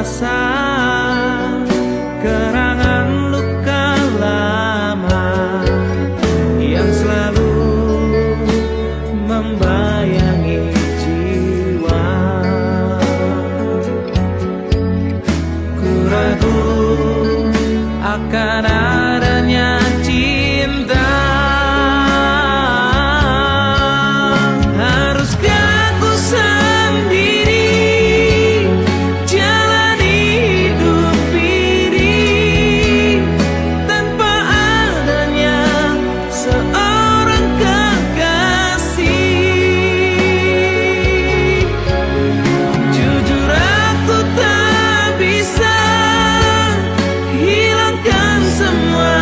terasa kerangan luka lama yang selalu membayangi jiwa. Ku ragu akan adanya cinta. Haruskah ku sendiri jalani hidup ini tanpa adanya seorang kekasih? Jujur aku tak bisa hilangkan semua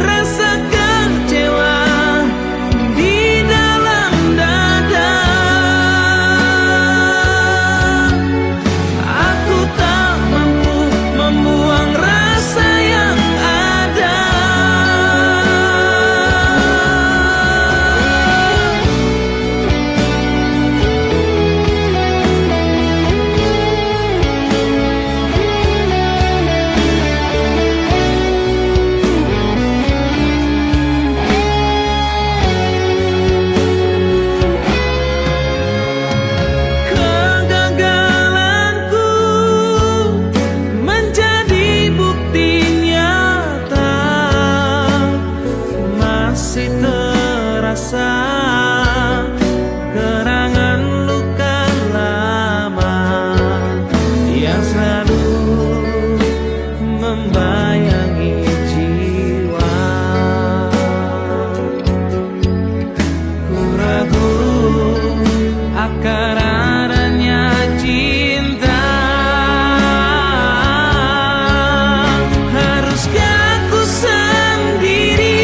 rasa kecewa di dalam dada. Aku tak mampu membuang rasa yang ada. Kegagalanku menjadi bukti nyata, masih terasa kerangan luka lama yang selalu membayangi jiwa. Ku ragu akan adanya cinta. Haruskah ku sendiri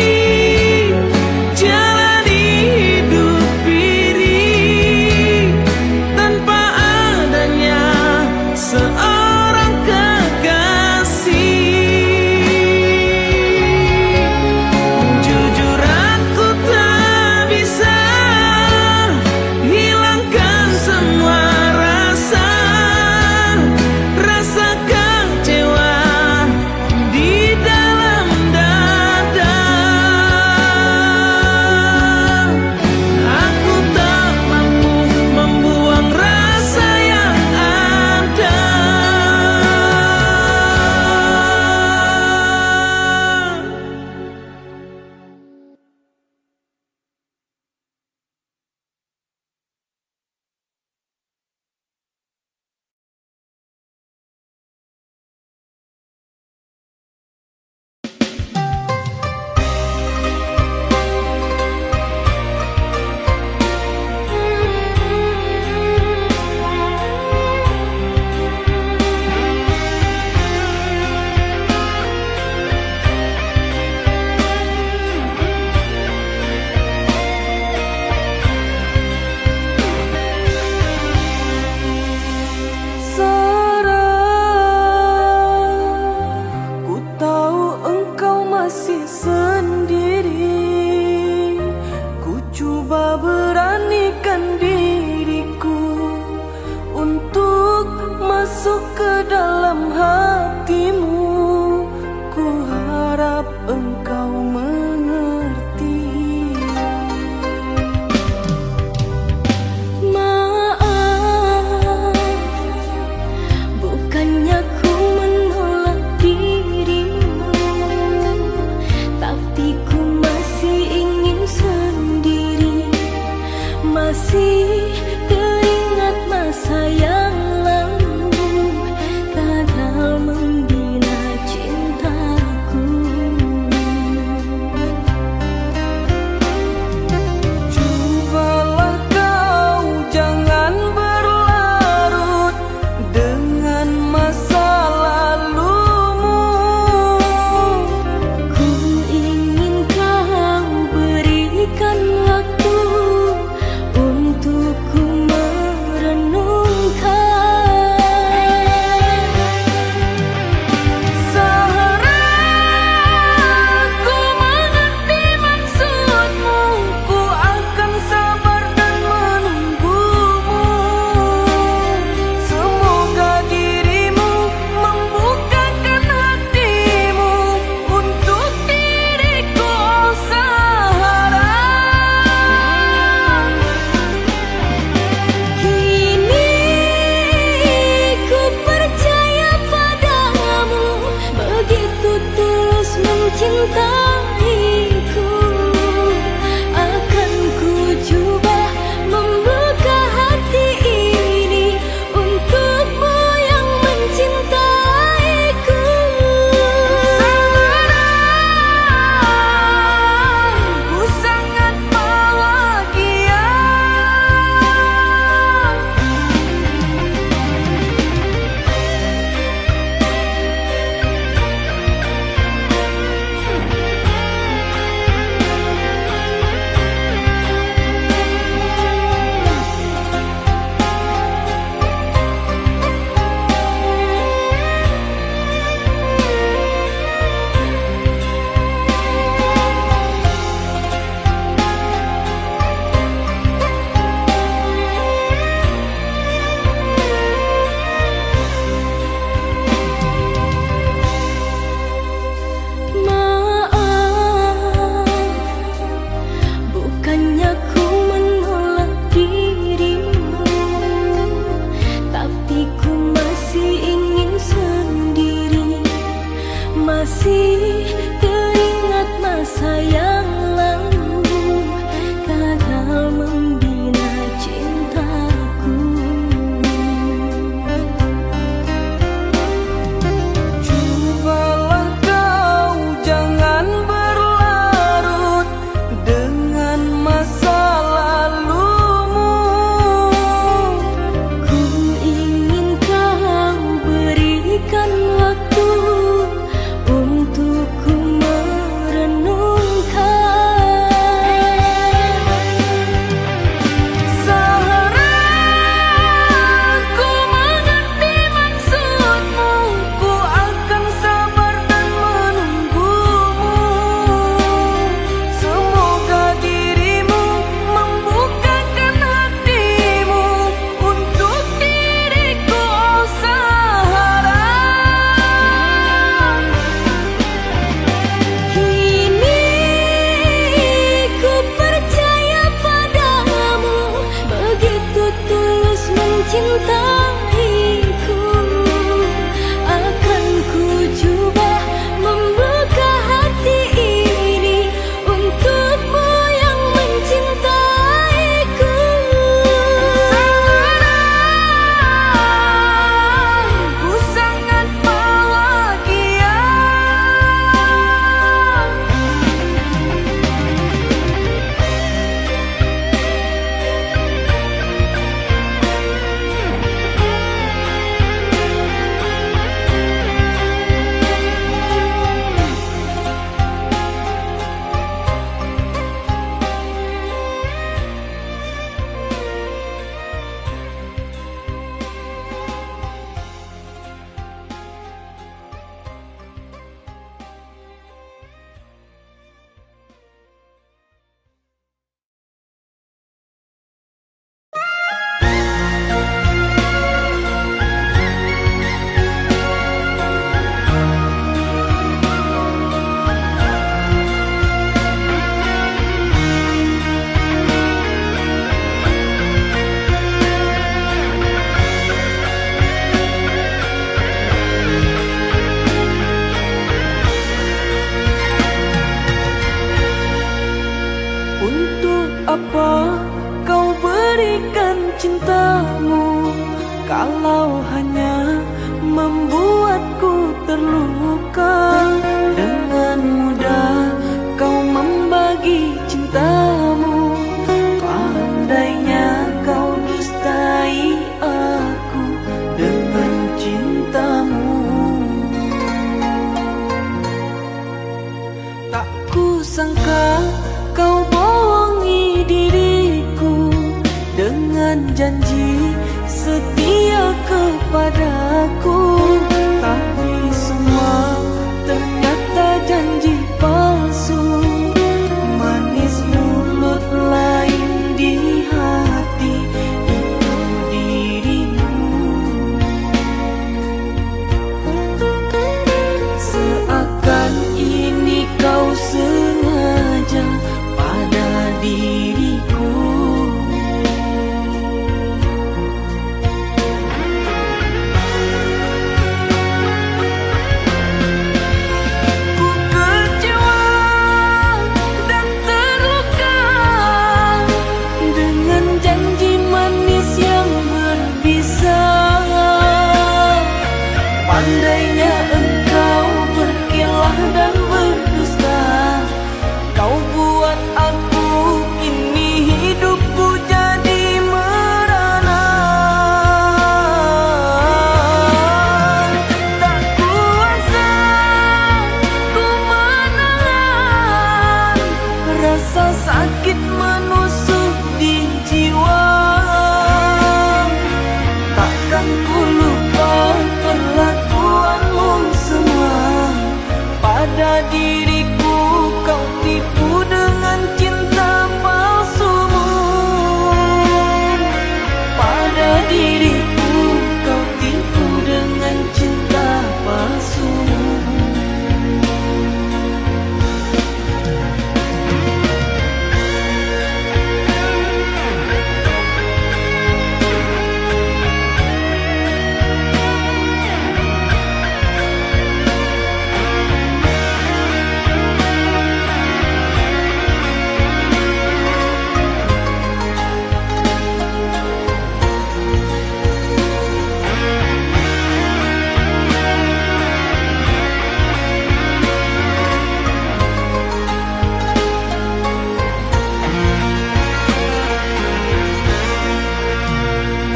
jalani hidup ini tanpa adanya seorang kekasih? Jujur aku tak bisa hilangkan semua rasa kecewa di dalam dada. Aku tak mampu membuang rasa yang ada. Ku tahu engkau masih sendiri. Ku coba beranikan diriku untuk masuk ke dalam hatimu. Ku harap engkau mengerti. Maaf, bukannya ku menolak dirimu, tapi ku masih ingin sendiri. Masih teringat masa yang lalu, gagal membina mencintaiku. Akan ku coba membuka hati ini untukmu yang mencintaiku. Sekarang ku sangat bahagia. Untuk apa kau berikan cintamu kalau hanya membuatku terluka? Dengan mudah kau membagi cintamu, pandainya kau dustai aku dengan cintamu. Tak kusangka kau bohongi diriku dengan janji setia kepadaku. Tapi semua ternyata janji palsu. Manis mulut lain di hati itu dirimu. Seakan ini kau sengaja pada diriku. Ku kecewa dan terluka dengan janji manis yang berbisa. Pandainya engkau berkilah dan berdusta. Kau buat aku kini hidupku jadi merana. Tak kuasa ku menahan rasa sakit menusuk di jiwa. Takkan ku lupa perlakuanmu semua pada diriku. Kau tipu dengan cinta palsumu. Pada diriku kau tipu dengan cinta palsumu.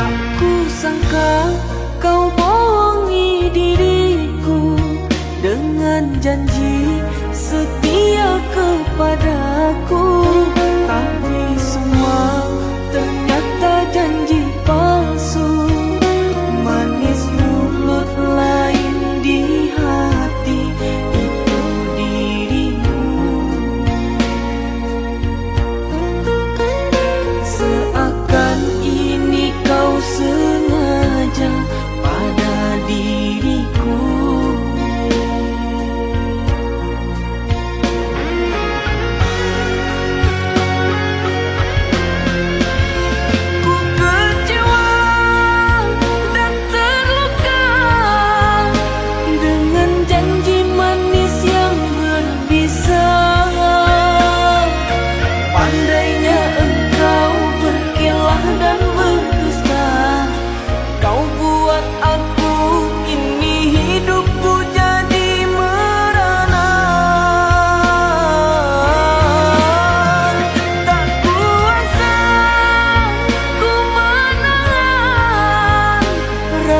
Tak kusangka kau bohongi diriku dengan janji setia kepadaku. Tapi semua ternyata janji palsu. Manis mulut lain di hati itu dirimu. Seakan ini kau sengaja pada diriku.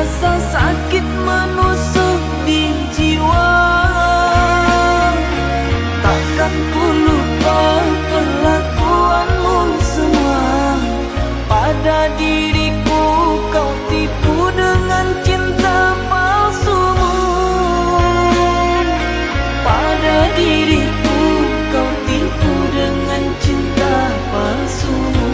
rasa sakit menusuk di jiwa. Takkan ku lupa perlakuanmu semua. Pada diriku kau tipu dengan cinta palsumu. Pada diriku kau tipu dengan cinta palsumu.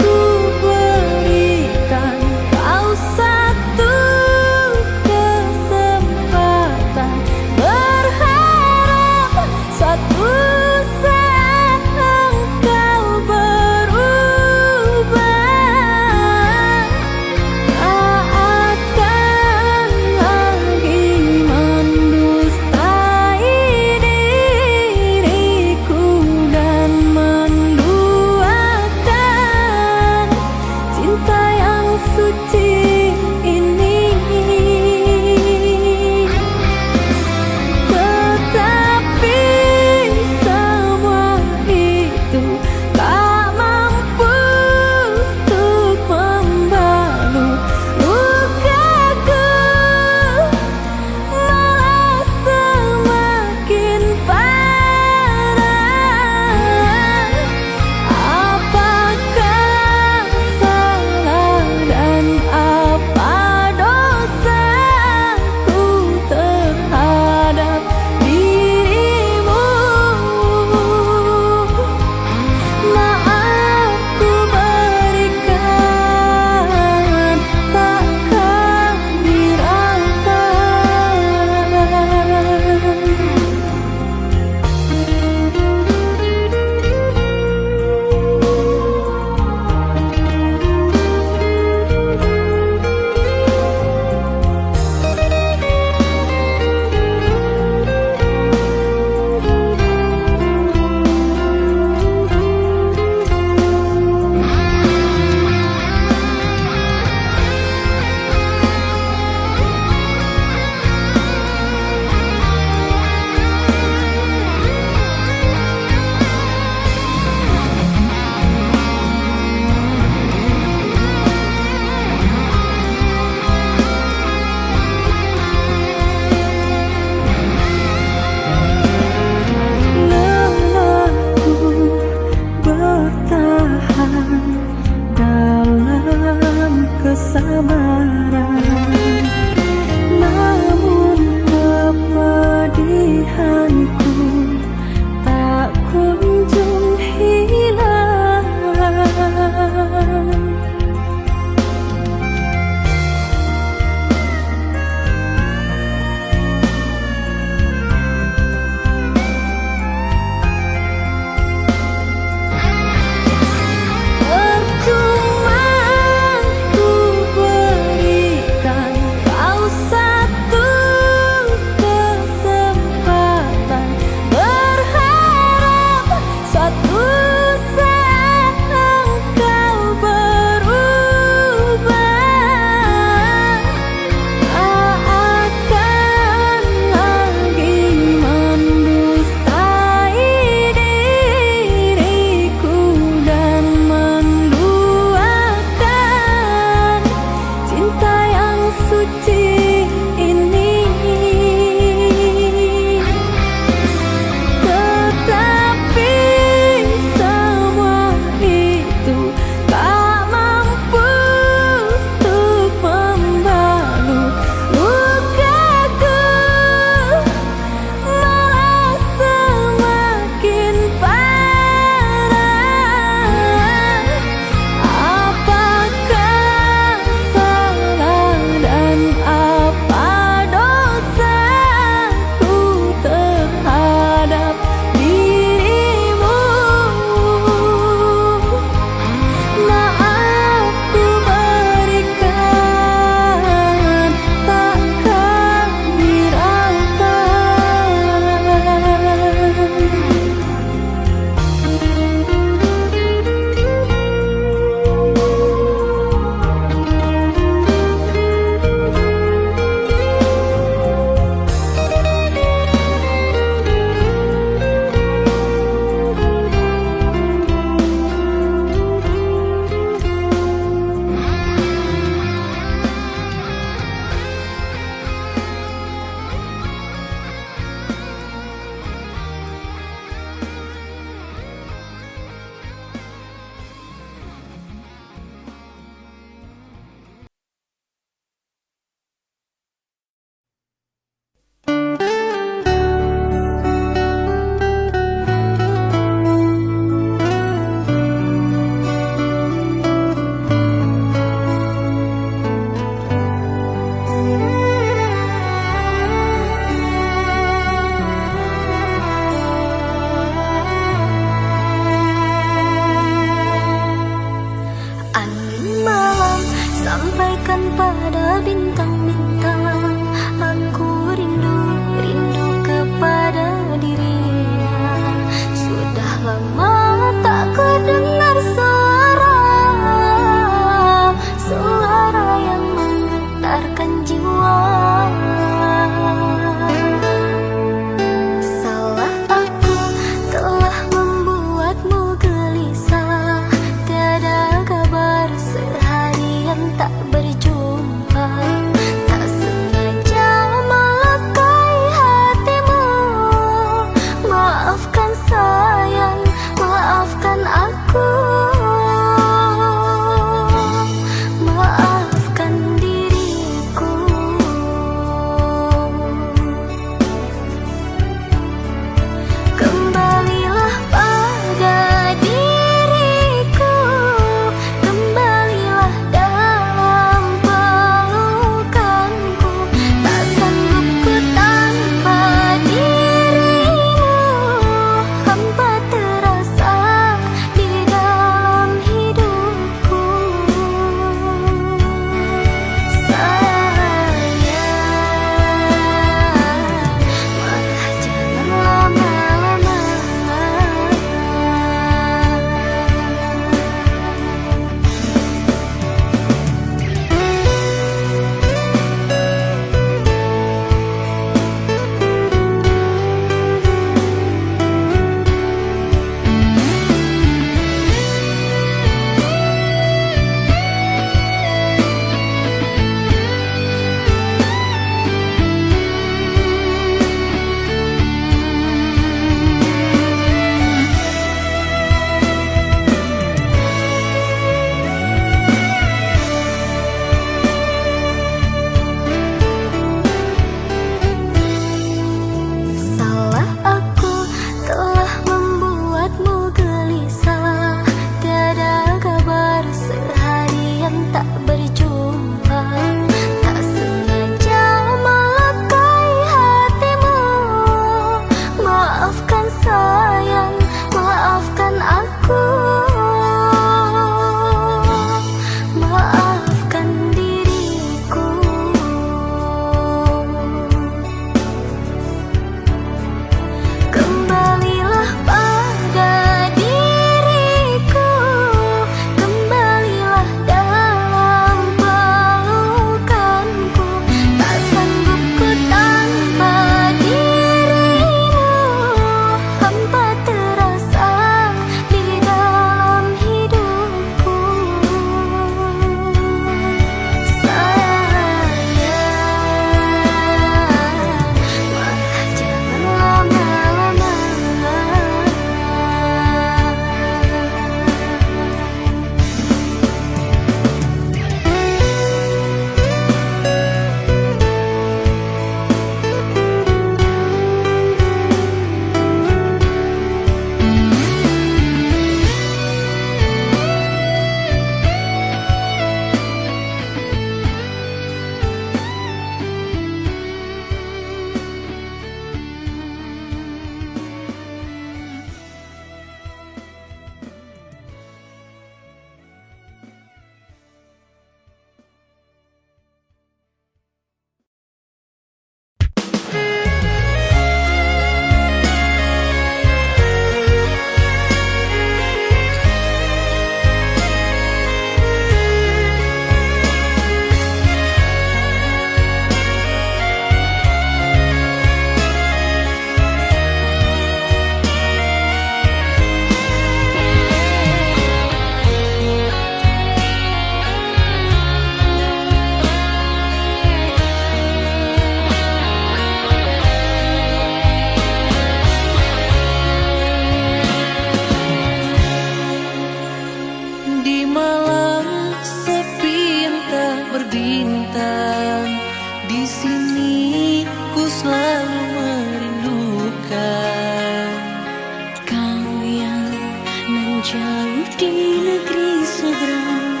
jauh di negeri seberang,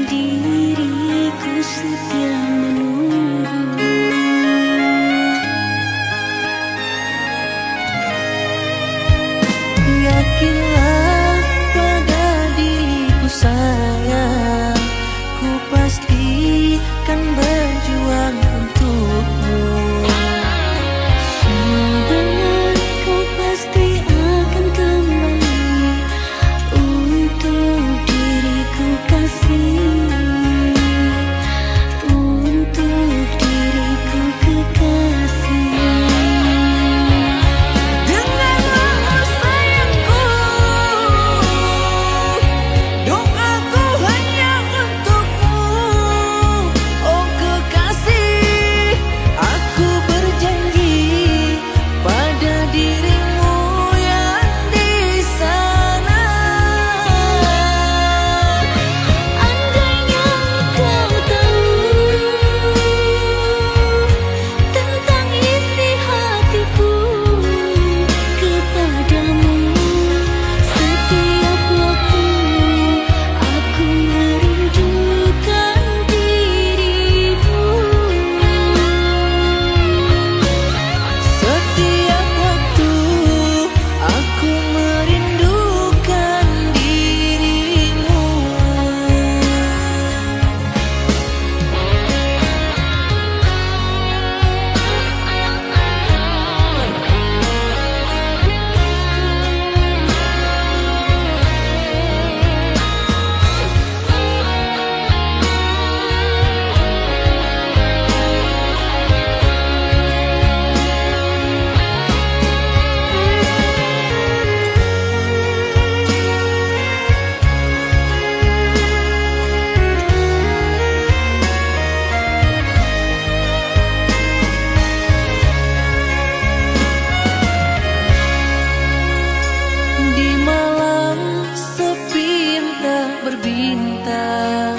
diriku setia menunggu. Yakinlah pada diriku sayang, ku pasti kan berjuang untukmu. Sabar, kau pasti akan kembali untuk diriku kasih, untuk diriku kekasih. Dengarlah sayangku, doaku hanya untukmu, oh kekasih. Aku berjanji pada dirimu yang di sana. Andainya kau tahu tentang isi hatiku kepadamu, setiap waktu aku merindukan dirimu. Setiap waktu aku merindukan dirimu. Di malam sepi yang tak berbintang,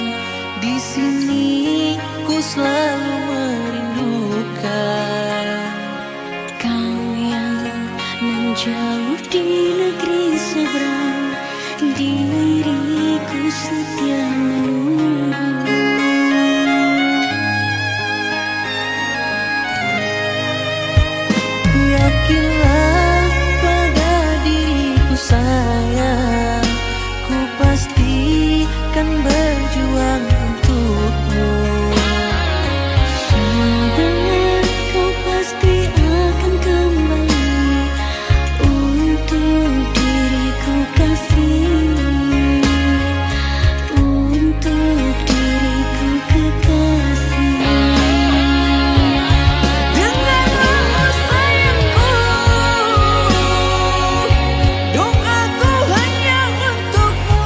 di sini ku selalu merindukan kau yang menjauh di negeri seberang, diriku setia menunggu. Yakinlah pada diriku sayang, ku pasti kan berjuang untukmu. Sabar, kau pasti akan kembali untuk diriku kasih, untuk diriku kekasih. Dengarlah sayangku, doaku hanya untukmu,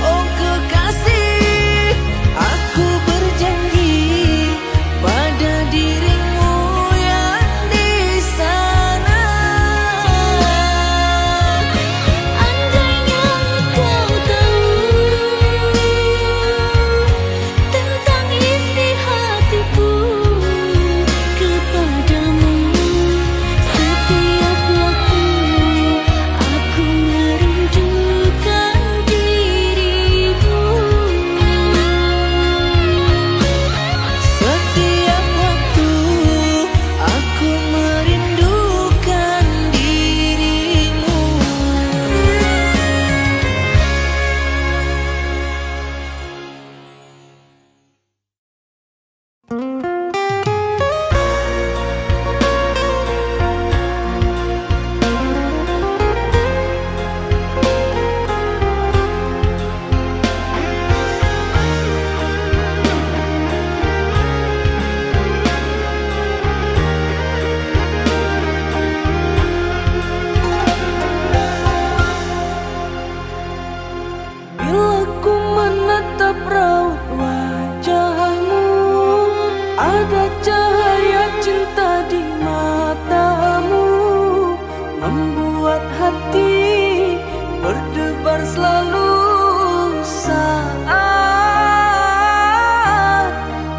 oh kekasih. Aku berjanji pada dirimu yang di sana. Andainya kau tahu tentang isi hatiku kepadamu, setiap waktu aku merindukan dirimu. Setiap waktu aku merindukan dirimu. Bila ku menatap raut wajahmu, ada cahaya cinta di matamu, membuat hati berdebar selalu saat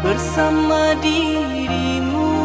bersama dirimu.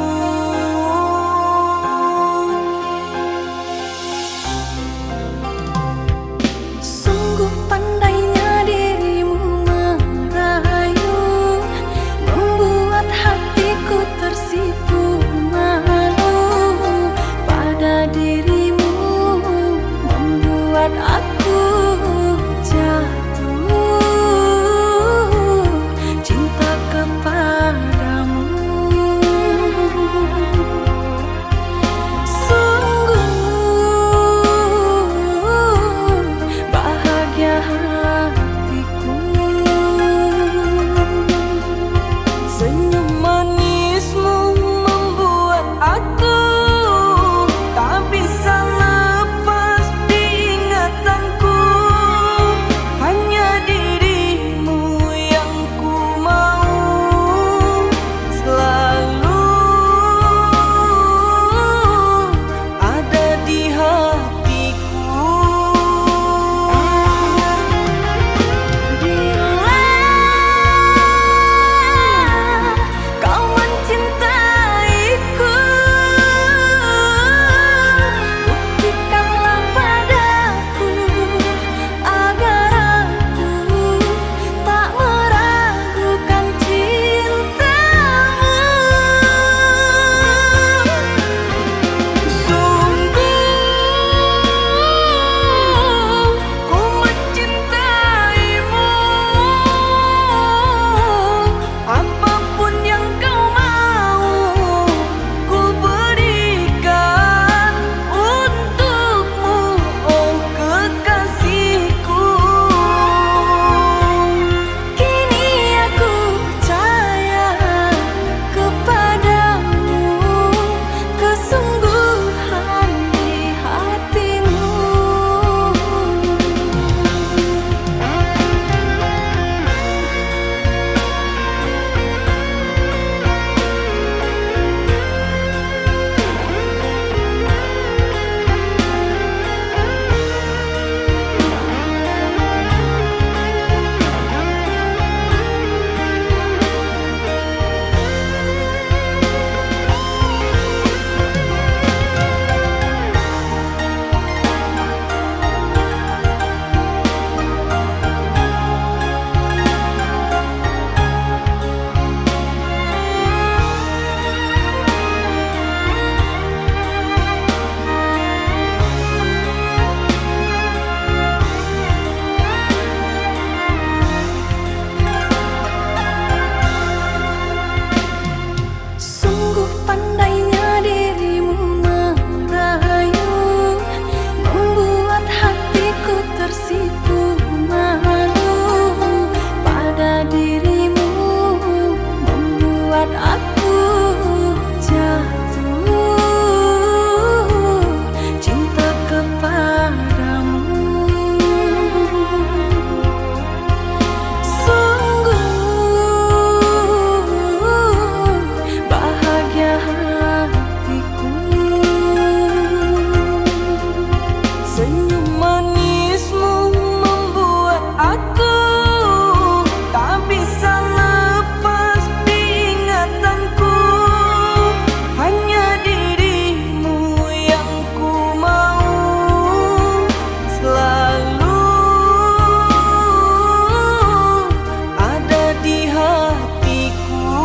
kekasihku malu pada dirimu, membuat aku jatuh cinta kepadamu. Sungguh bahagia hatiku, senyum manismu membuat aku tak bisa lepas di ingatanku. Hanya dirimu yang ku mau selalu ada di hatiku.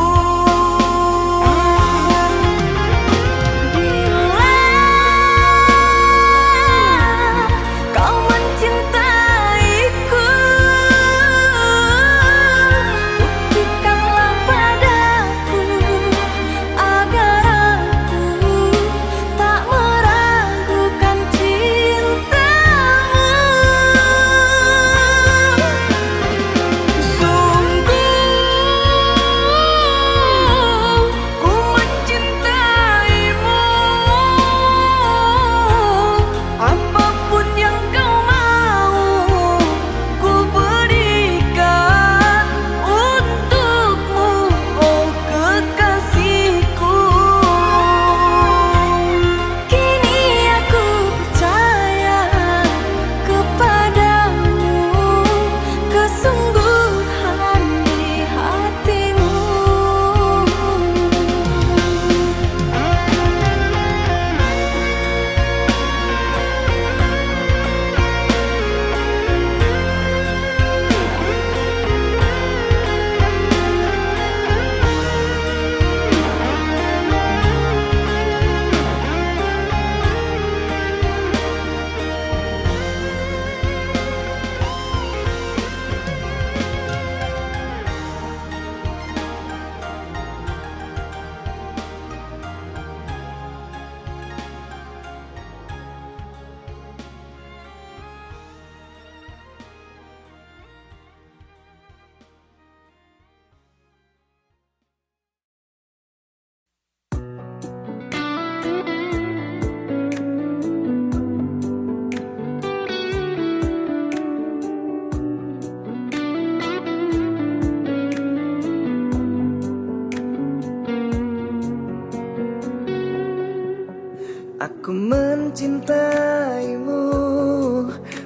Bila kau mencintaiku, buktikanlah padaku agar aku tak meragukan cintamu. Sungguh ku mencintaimu, apapun yang kau mau ku berikan untukmu, oh kekasihku. Kini aku percaya kepadamu, kesungguhan di hatimu. Aku mencintaimu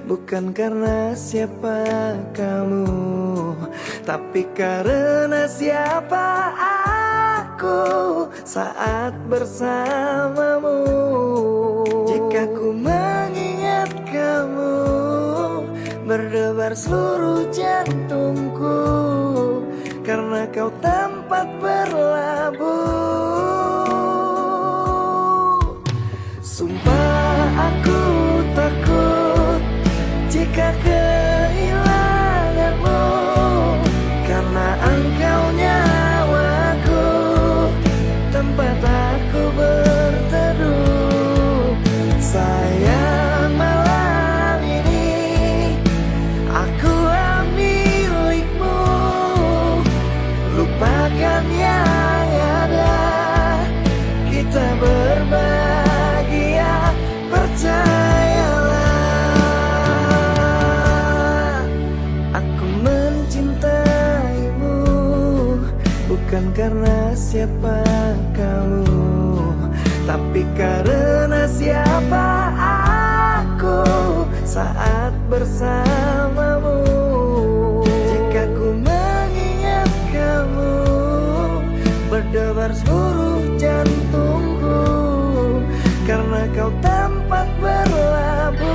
bukan karena siapa kamu, tapi karena siapa aku saat bersamamu. Jika ku mengingat kamu, berdebar seluruh jantungku, karena kau tempat berlabuh. Sumpah aku takut jika kehilanganmu, karena engkau nyawaku, tempat aku berteduh. Sayang, malam ini akulah milikmu. Lupakan yang ada, kita berbahagia, percayalah. Aku mencintaimu bukan karena siapa kamu, tapi karena siapa aku saat bersamamu. Jika ku mengingat kamu, berdebar seluruh jantungku, karena kau tempat berlabuh.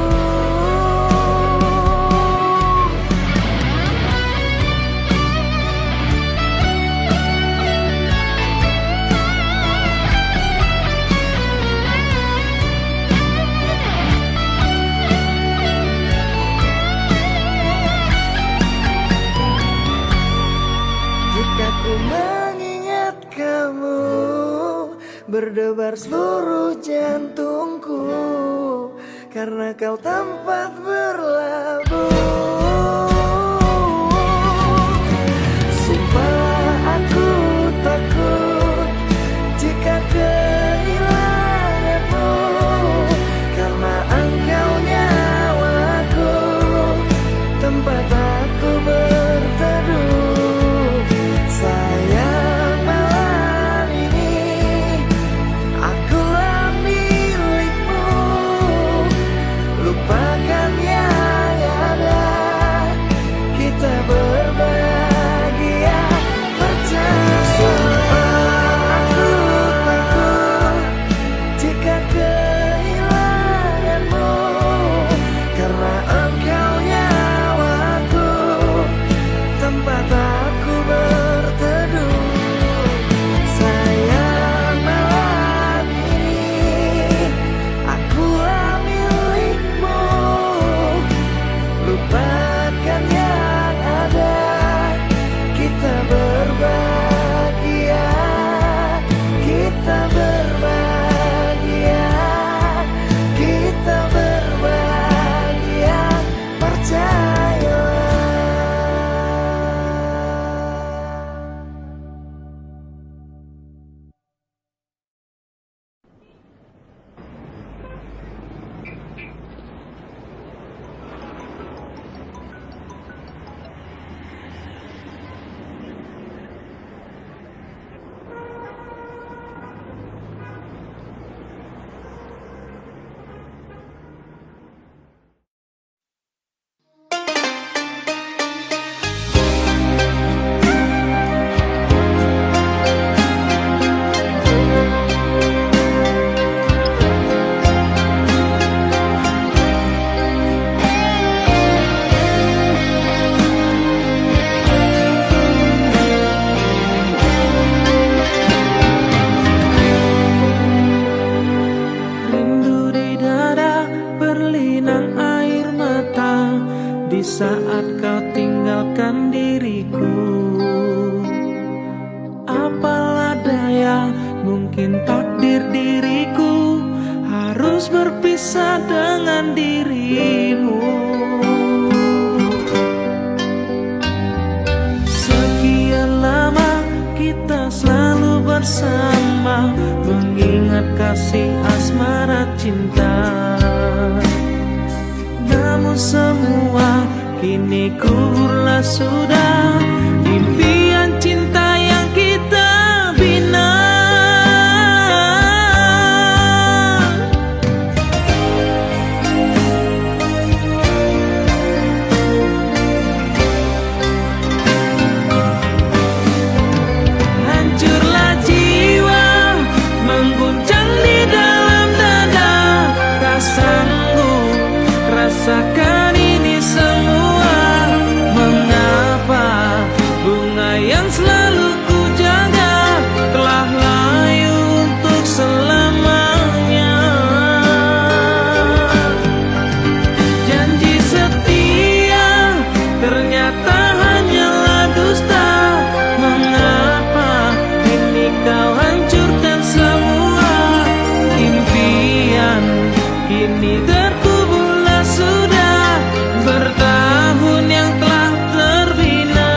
Jika ku mengingat kamu, berdebar seluruh jantungku, karena kau tempat berlabuh. untukmu. Sumpah aku takut jika kehilanganmu, karena engkau nyawaku, tempat aku berteduh. Sayang, malam ini akulah milikmu. Lupakan yang ada, kita berbahagia, percaya. Sumpah aku takut jika kehilanganmu, karena engkau nyawaku, tempat aku berteduh. Sayang, malam ini akulah milikmu. Lupakan yang ada, kita berbahagia, kita berbahagia, kita berbahagia, percayalah. Rindu di dada, berlinang air mata di saat kau tinggalkan diriku. Apalah daya, mungkin takdir diriku harus berpisah dengan dirimu. Sekian lama kita selalu bersama, mengingat kasih asmara cinta. Namun semua kini gugur sudah, impian cinta yang kita bina. Hancurlah jiwa, mengguncang di dalam dada, tak sanggup rasakan ini semua. Mengapa bunga yang selalu ku jaga telah layu untuk selamanya? Janji setia ternyata hanyalah dusta. Mengapa kini kau hancurkan semua? Impian kini terkuburlah sudah, bertahun yang telah terbina.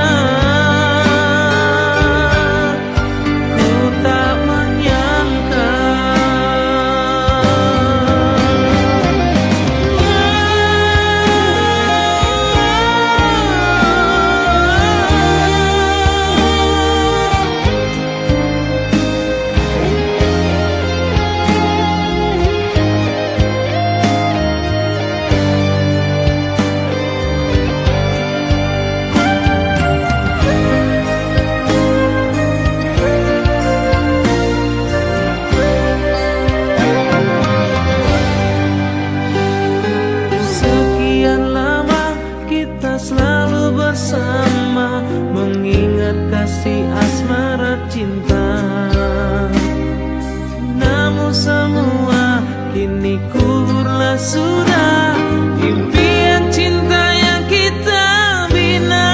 Ku tak menyangka sekian lama kita selalu bersama, mengingat kasih asmara cinta. Namun semua kini gugurlah sudah, impian cinta yang kita bina.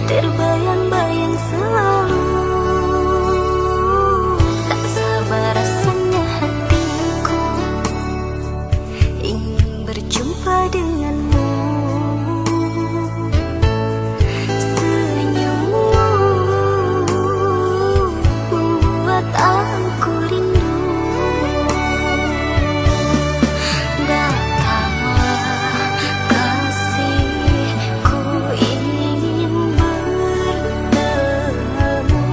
terbayang-bayang selalu. Tak sabar rasanya hatiku ingin berjumpa denganmu. Senyummu membuat aku rindu. Datanglah kasihku, ingin bertemu.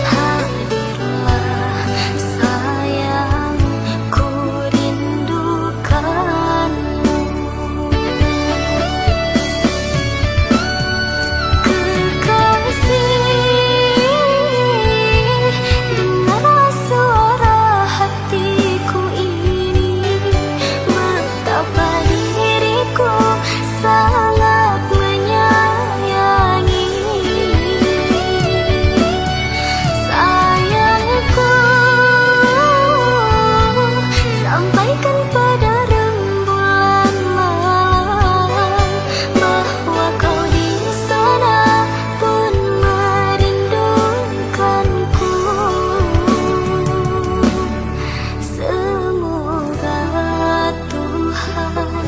Hadirlah sayang, ku rindukanmu. Kekasih, dengar suara hatiku ini, betapa diriku sangat menyayangi. Sayangku, sampaikan pada rembulan malam bahwa kau di sana pun merindukanku. Semoga Tuhan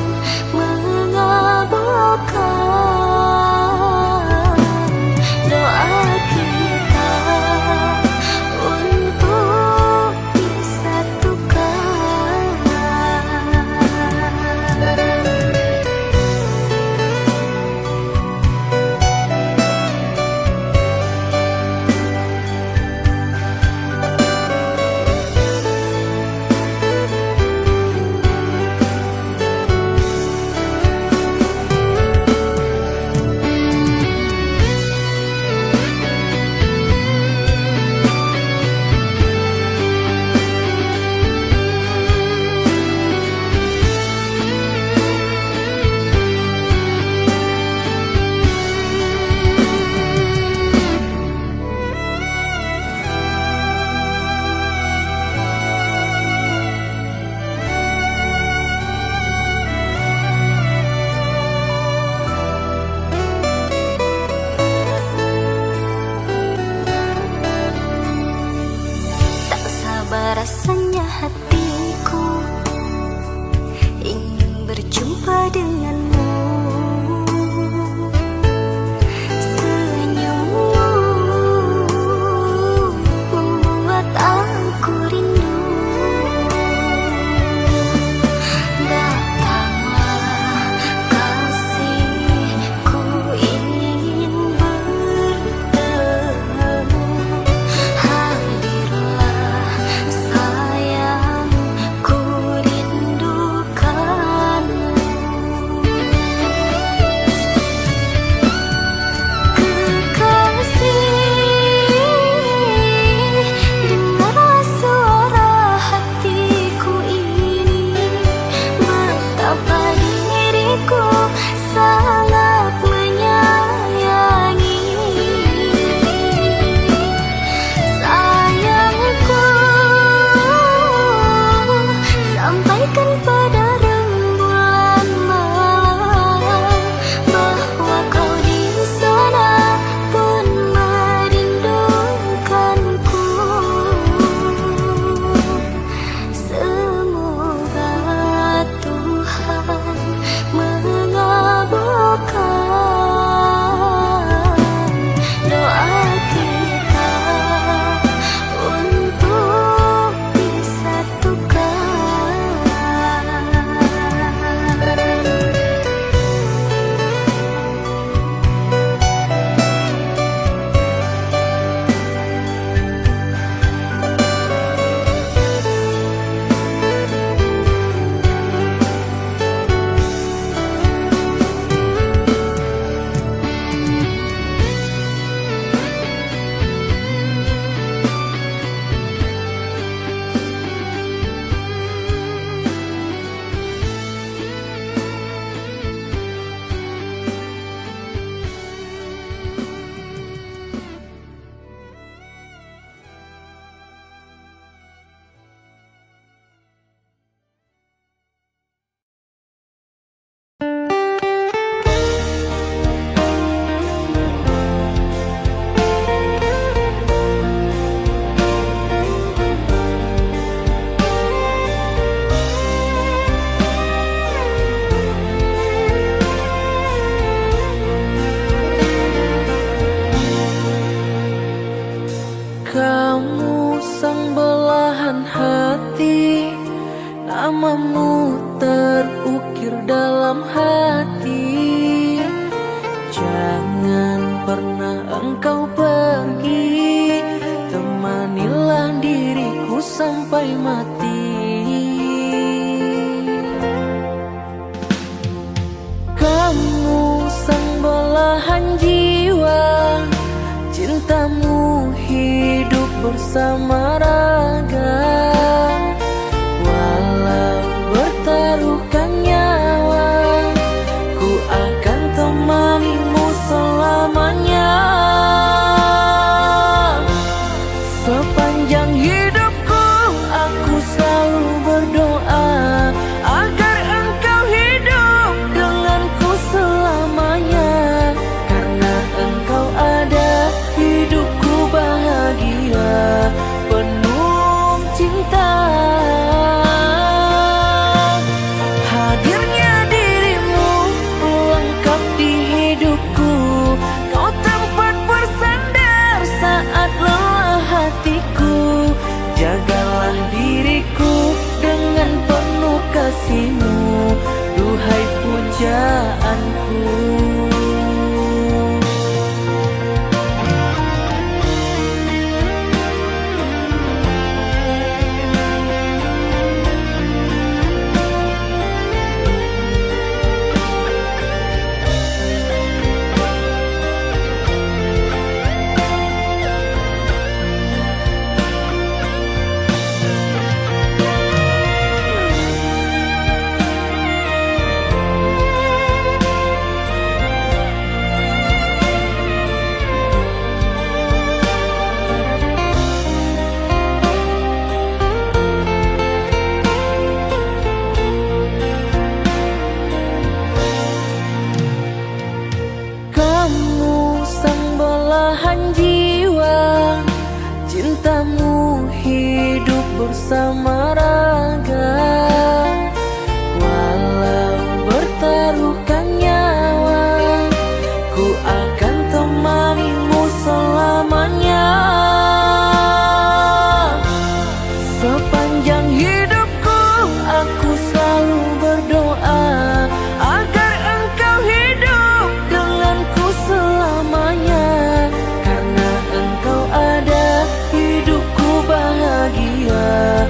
mengabulkan doa kita untuk disatukan. Tak sabar rasanya hatiku ingin berjumpa denganmu. Senyummu membuat aku rindu. Datanglah kasihku, ingin bertemu. Hadirlah sayang, ku rindukanmu. Kekasih, dengar suara hatiku ini, betapa diriku sangat menyayangi. Sayangku, sampaikan pada rembulan malam bahwa kau di sana pun merindukanku. Semoga Tuhan mengabulkan dalam hati. Jangan pernah engkau pergi, temanilah diriku sampai mati. Kamu sang belahan jiwa, cintamu hidup bersama raga. Walau bertaruhkan nyawa, ku akan temanimu selamanya. Sepanjang hidupku aku selalu berdoa agar engkau hidup denganku selamanya. Karena engkau ada, hidupku bahagia penuh cinta. Hadirnya dirimu lengkap di hidupku, kau tempat bersandar saat lelah hatiku. Jagalah diriku dengan penuh kasih-Mu, duhai pujaanku. Kamu sang belahan jiwa, cintamu hidup bersama raga. Walau bertaruhkan nyawa, ku akan temanimu selamanya. Sepanjang hidupku aku selalu berdoa agar engkau hidup denganku selamanya. Karena engkau ada, hidupku bahagia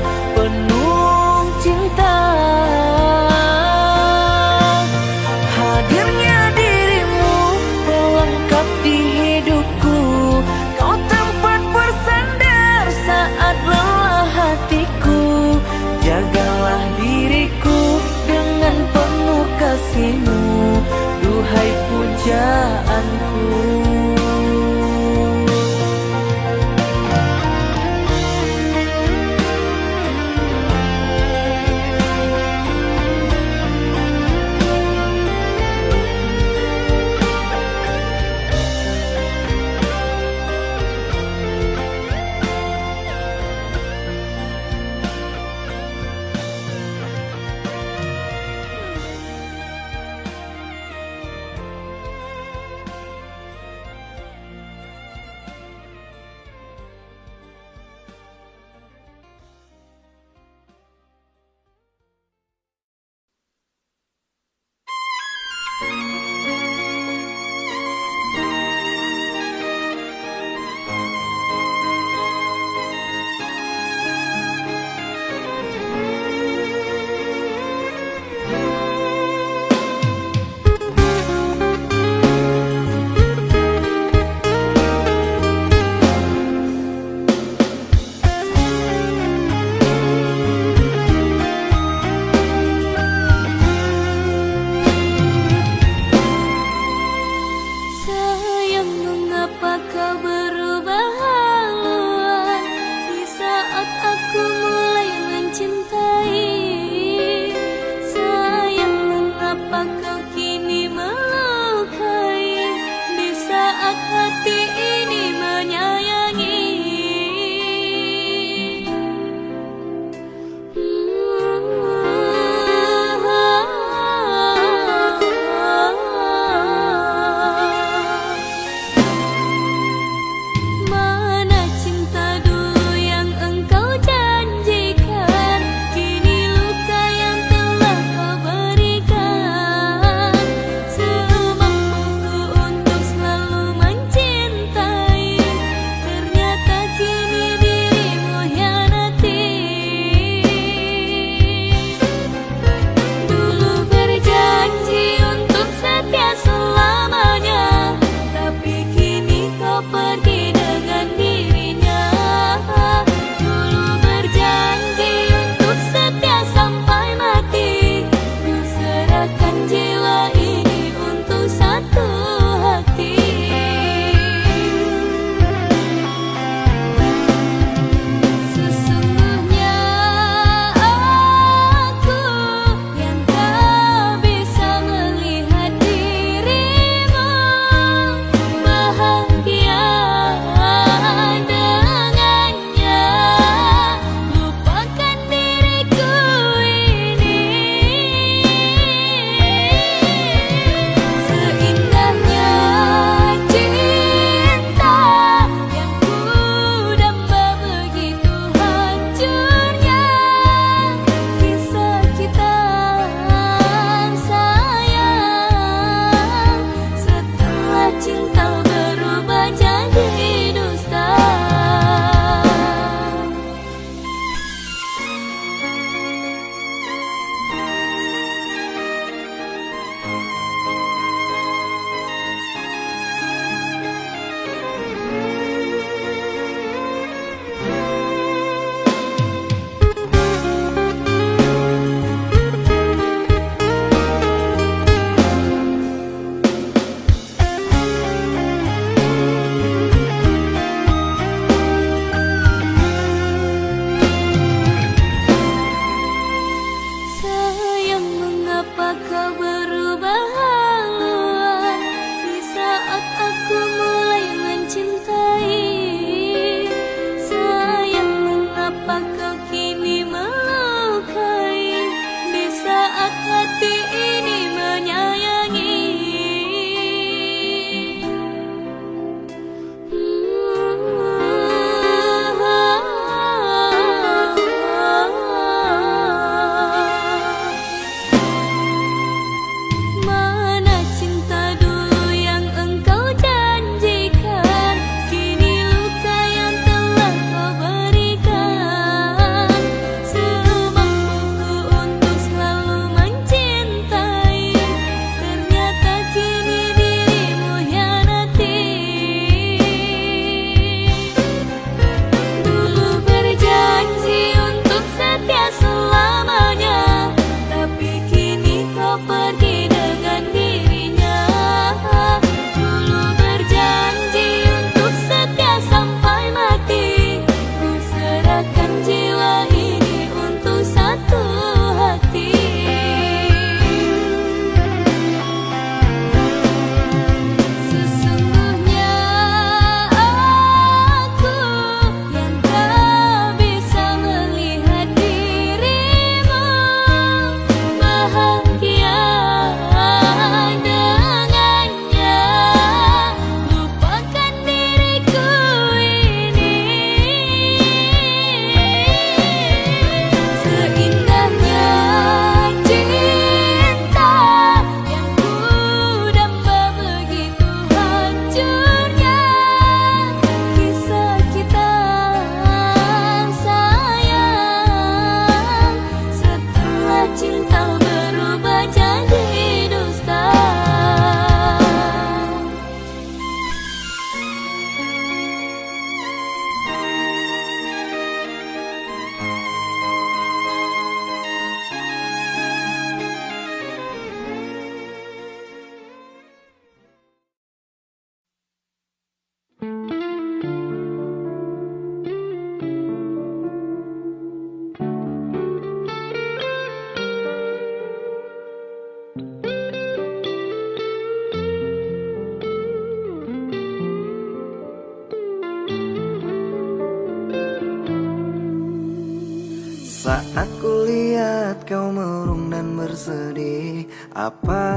bersedih. Apa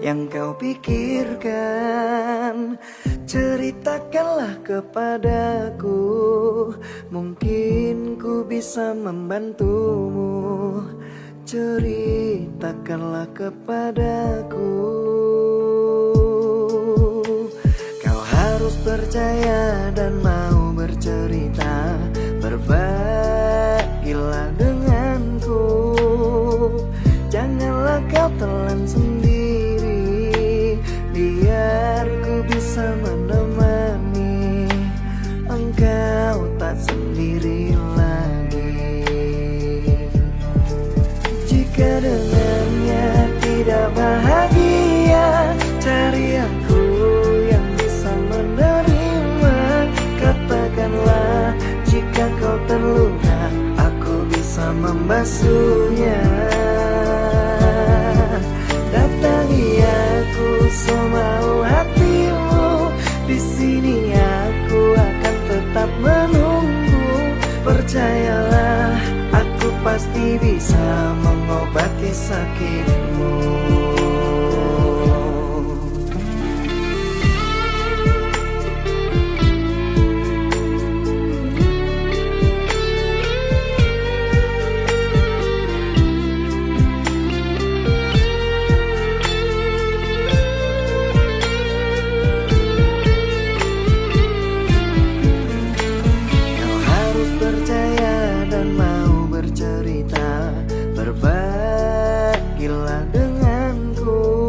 yang kau pikirkan? Ceritakanlah kepadaku, mungkin ku bisa membantumu. Ceritakanlah kepadaku. Kau harus percaya dan mau bercerita. Berbagilah denganku, janganlah kau telan sendiri. Biar ku bisa menemani engkau tak sendiri lagi. Jika dengannya tidak bahagia, cari aku yang bisa menerima. Katakanlah jika kau terluka, aku bisa membasuhnya. Datangi aku semau hatimu, di sini aku akan tetap menunggu. Percayalah, aku pasti bisa mengobati sakitmu. Berbagilah denganku,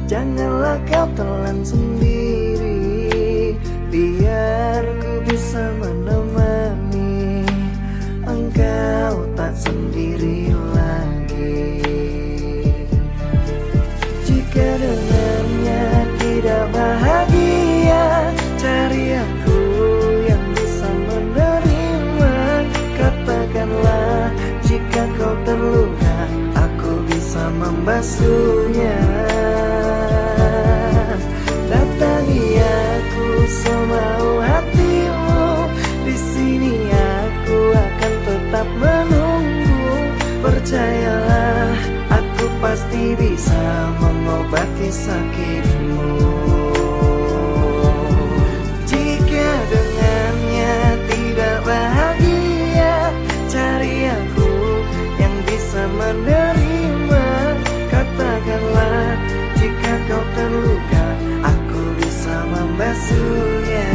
janganlah kau telan sendiri. Biar ku bisa menemani engkau tak sendiri lagi. Jika dengannya tidak bahagia, cari aku yang bisa menerima. Katakanlah jika kau terluka, aku bisa membasuhnya. Datangi aku semau hatimu, di sini aku akan tetap menunggu. Percayalah, aku pasti bisa mengobati sakitmu. Jika dengannya tidak bahagia, cari aku yang bisa menerima. Katakanlah jika kau terluka, aku bisa membasuhnya.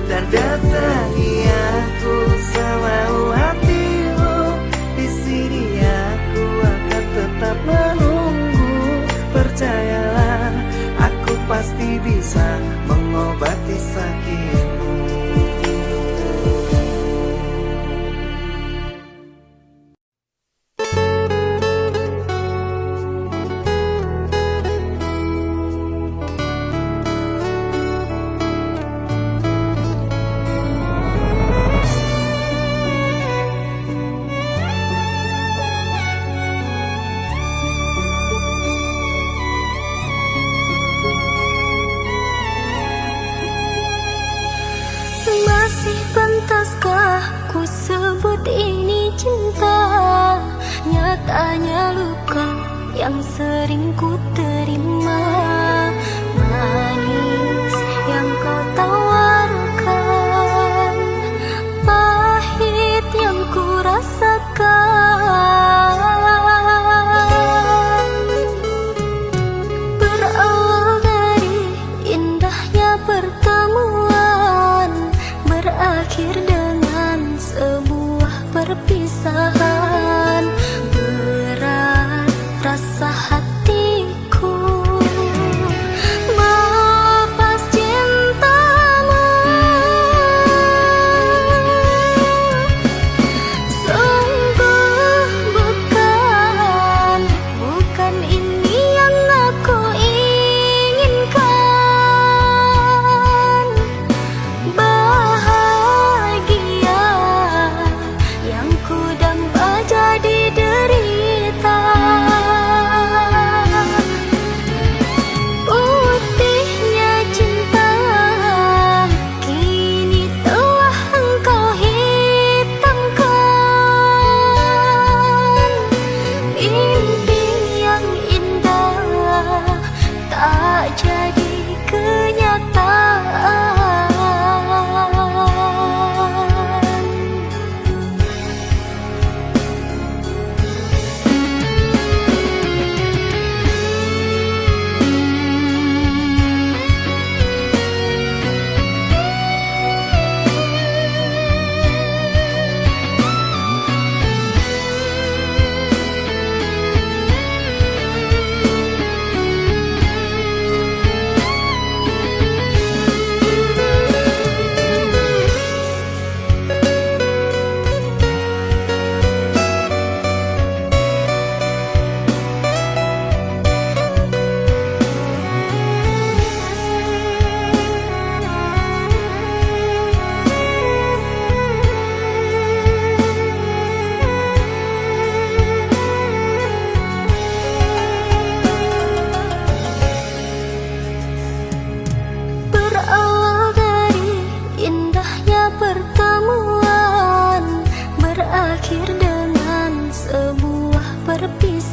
Dan datangi aku semau hatimu, di sini aku akan tetap menunggu. Percayalah, aku pasti bisa mengobati sakitmu. Masih pantaskah ku sebut ini cinta? Nyatanya luka yang sering ku terima. Manis yang kau tawarkan, pahit yang ku rasakan. Berawal dari indahnya pertemuan, berakhir dengan sebuah perpisahan. Berat rasa hatiku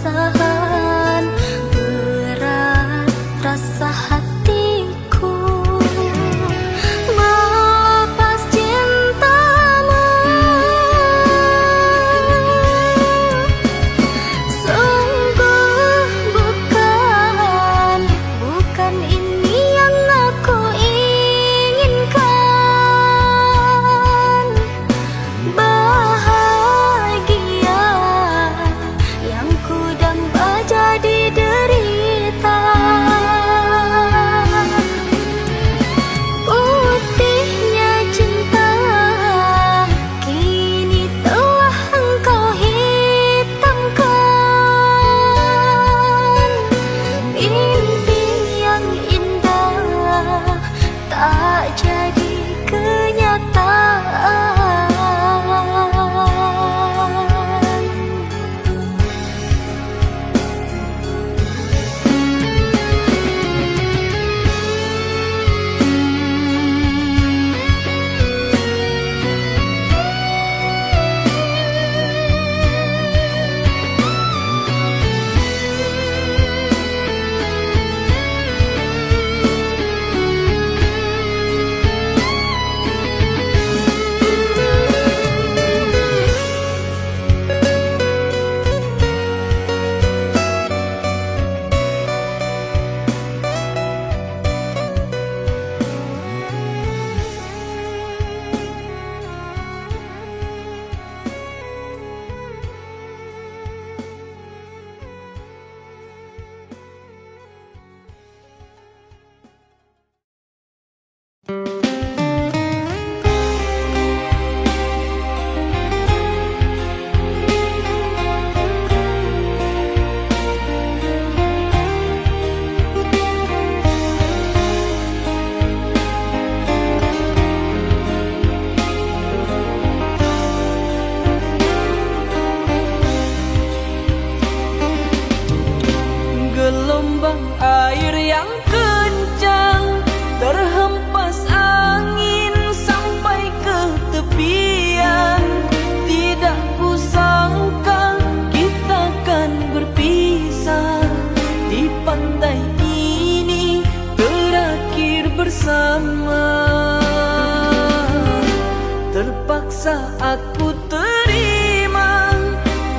perpisahan, berat rasa hatiku melepas cintamu. Sungguh bukan ini yang aku inginkan. Bahagia yang ku damba jadi derita. Putihnya cinta kini telah engkau hitamkan. Mimpi yang indah tak jadi kenyataan. Gelombang air yang kencang terhempas angin sampai ke tepian. Tidak kusangka kita akan berpisah di pantai ini terakhir bersama. Terpaksa aku terima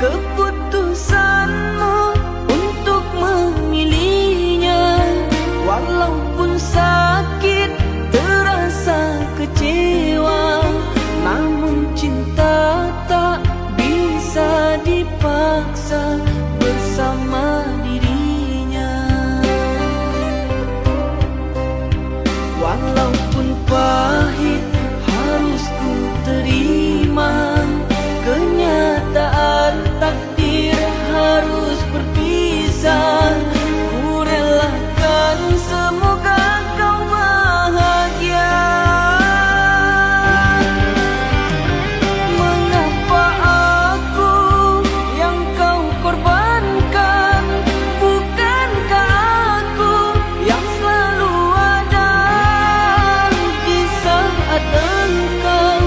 keputusanmu untuk memilihnya. Walaupun sakit, terasa kecewa, namun cinta tak bisa dipaksa bersama dirinya. Walaupun pahit, harus ku terima kenyataan takdir harus berpisah. Ku relakan semoga kau bahagia. Mengapa aku yang kau korbankan? Bukankah aku yang selalu ada di saat engkau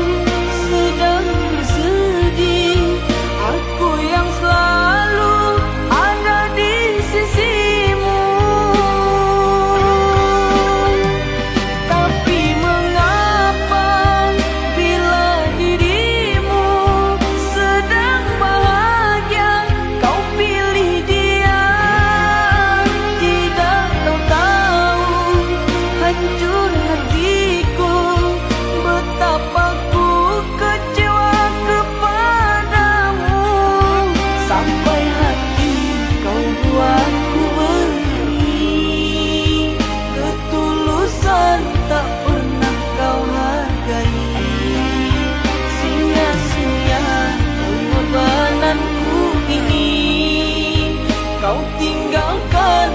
sedang bersedih? Aku yang selalu ada di sisimu. Tapi mengapa bila dirimu sedang bahagia, kau pilih dia? Tidak kau tahu hancur hatiku, betapa ku kecewa kepadamu. Sampai hati kau buatku beri, ketulusan tak pernah kau hargai. Sia-sia pengorbananku ini, kau tinggalkan